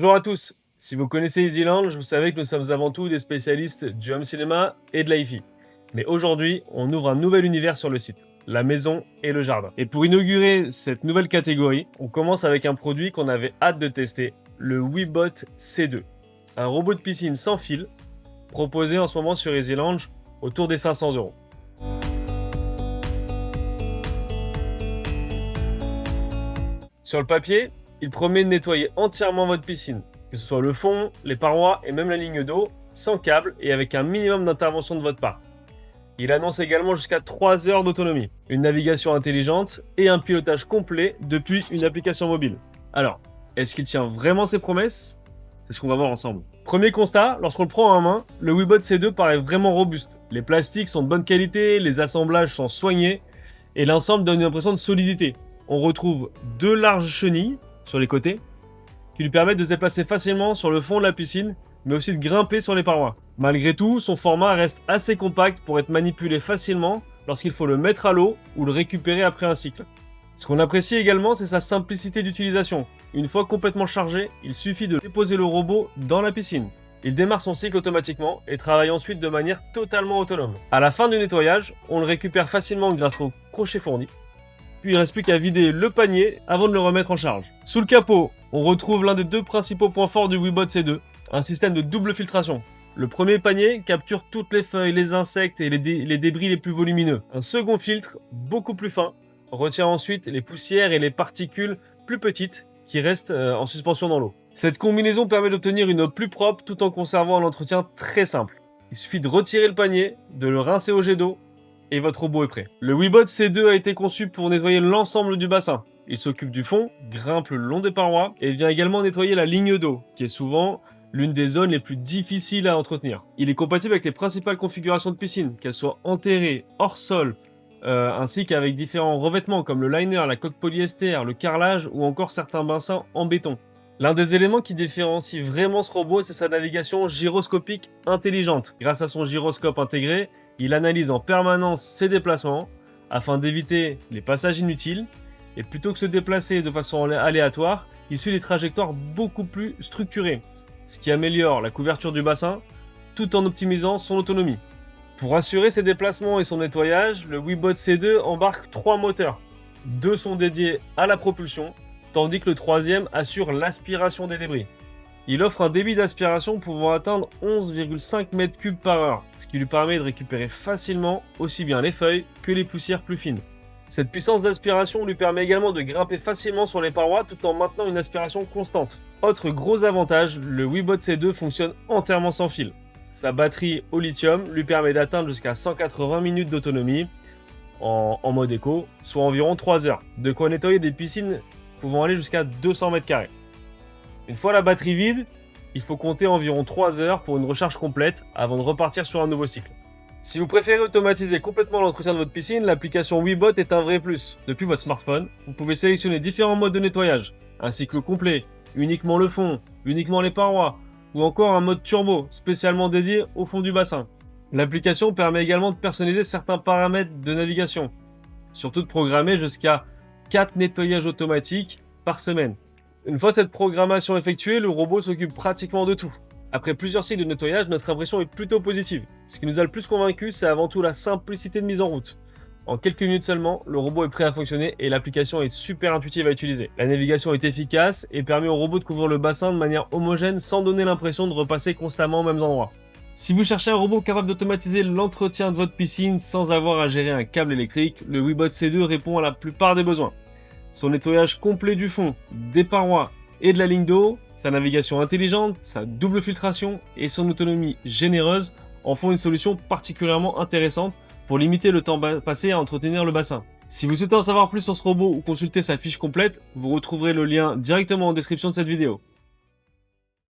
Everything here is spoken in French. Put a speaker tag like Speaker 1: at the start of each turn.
Speaker 1: Bonjour à tous, si vous connaissez EasyLounge, vous savez que nous sommes avant tout des spécialistes du home cinéma et de l'hi-fi. Mais aujourd'hui, on ouvre un nouvel univers sur le site, la maison et le jardin. Et pour inaugurer cette nouvelle catégorie, on commence avec un produit qu'on avait hâte de tester, le WeBot C2. Un robot de piscine sans fil, proposé en ce moment sur EasyLounge autour des 500 €. Sur le papier, il promet de nettoyer entièrement votre piscine, que ce soit le fond, les parois et même la ligne d'eau, sans câble et avec un minimum d'intervention de votre part. Il annonce également jusqu'à 3 heures d'autonomie, une navigation intelligente et un pilotage complet depuis une application mobile. Alors, est-ce qu'il tient vraiment ses promesses? C'est ce qu'on va voir ensemble. Premier constat, lorsqu'on le prend en main, le WeBot C2 paraît vraiment robuste. Les plastiques sont de bonne qualité, les assemblages sont soignés et l'ensemble donne une impression de solidité. On retrouve deux larges chenilles sur les côtés qui lui permettent de se déplacer facilement sur le fond de la piscine, mais aussi de grimper sur les parois. Malgré tout, son format reste assez compact pour être manipulé facilement lorsqu'il faut le mettre à l'eau ou le récupérer après un cycle. Ce qu'on apprécie également, c'est sa simplicité d'utilisation. Une fois complètement chargé, il suffit de déposer le robot dans la piscine. Il démarre son cycle automatiquement et travaille ensuite de manière totalement autonome. À la fin du nettoyage, on le récupère facilement grâce au crochet fourni. Puis il ne reste plus qu'à vider le panier avant de le remettre en charge. Sous le capot, on retrouve l'un des deux principaux points forts du WeBot C2, un système de double filtration. Le premier panier capture toutes les feuilles, les insectes et les débris les plus volumineux. Un second filtre, beaucoup plus fin, retient ensuite les poussières et les particules plus petites qui restent en suspension dans l'eau. Cette combinaison permet d'obtenir une eau plus propre tout en conservant un entretien très simple. Il suffit de retirer le panier, de le rincer au jet d'eau, et votre robot est prêt. Le WeBot C2 a été conçu pour nettoyer l'ensemble du bassin. Il s'occupe du fond, grimpe le long des parois et vient également nettoyer la ligne d'eau, qui est souvent l'une des zones les plus difficiles à entretenir. Il est compatible avec les principales configurations de piscine, qu'elles soient enterrées, hors sol, ainsi qu'avec différents revêtements comme le liner, la coque polyester, le carrelage ou encore certains bassins en béton. L'un des éléments qui différencie vraiment ce robot, c'est sa navigation gyroscopique intelligente. Grâce à son gyroscope intégré, il analyse en permanence ses déplacements afin d'éviter les passages inutiles et plutôt que se déplacer de façon aléatoire, il suit des trajectoires beaucoup plus structurées, ce qui améliore la couverture du bassin tout en optimisant son autonomie. Pour assurer ses déplacements et son nettoyage, le WeBot C2 embarque 3 moteurs. 2 sont dédiés à la propulsion, tandis que le troisième assure l'aspiration des débris. Il offre un débit d'aspiration pouvant atteindre 11,5 m3 par heure, ce qui lui permet de récupérer facilement aussi bien les feuilles que les poussières plus fines. Cette puissance d'aspiration lui permet également de grimper facilement sur les parois tout en maintenant une aspiration constante. Autre gros avantage, le WeBot C2 fonctionne entièrement sans fil. Sa batterie au lithium lui permet d'atteindre jusqu'à 180 minutes d'autonomie en mode éco, soit environ 3 heures, de quoi nettoyer des piscines pouvant aller jusqu'à 200 m². Une fois la batterie vide, il faut compter environ 3 heures pour une recharge complète avant de repartir sur un nouveau cycle. Si vous préférez automatiser complètement l'entretien de votre piscine, l'application WeBot est un vrai plus. Depuis votre smartphone, vous pouvez sélectionner différents modes de nettoyage, un cycle complet, uniquement le fond, uniquement les parois, ou encore un mode turbo, spécialement dédié au fond du bassin. L'application permet également de personnaliser certains paramètres de navigation, surtout de programmer jusqu'à 4 nettoyages automatiques par semaine. Une fois cette programmation effectuée, le robot s'occupe pratiquement de tout. Après plusieurs cycles de nettoyage, notre impression est plutôt positive. Ce qui nous a le plus convaincu, c'est avant tout la simplicité de mise en route. En quelques minutes seulement, le robot est prêt à fonctionner et l'application est super intuitive à utiliser. La navigation est efficace et permet au robot de couvrir le bassin de manière homogène sans donner l'impression de repasser constamment aux mêmes endroits. Si vous cherchez un robot capable d'automatiser l'entretien de votre piscine sans avoir à gérer un câble électrique, le WeBot C2 répond à la plupart des besoins. Son nettoyage complet du fond, des parois et de la ligne d'eau, sa navigation intelligente, sa double filtration et son autonomie généreuse en font une solution particulièrement intéressante pour limiter le temps passé à entretenir le bassin. Si vous souhaitez en savoir plus sur ce robot ou consulter sa fiche complète, vous retrouverez le lien directement en description de cette vidéo.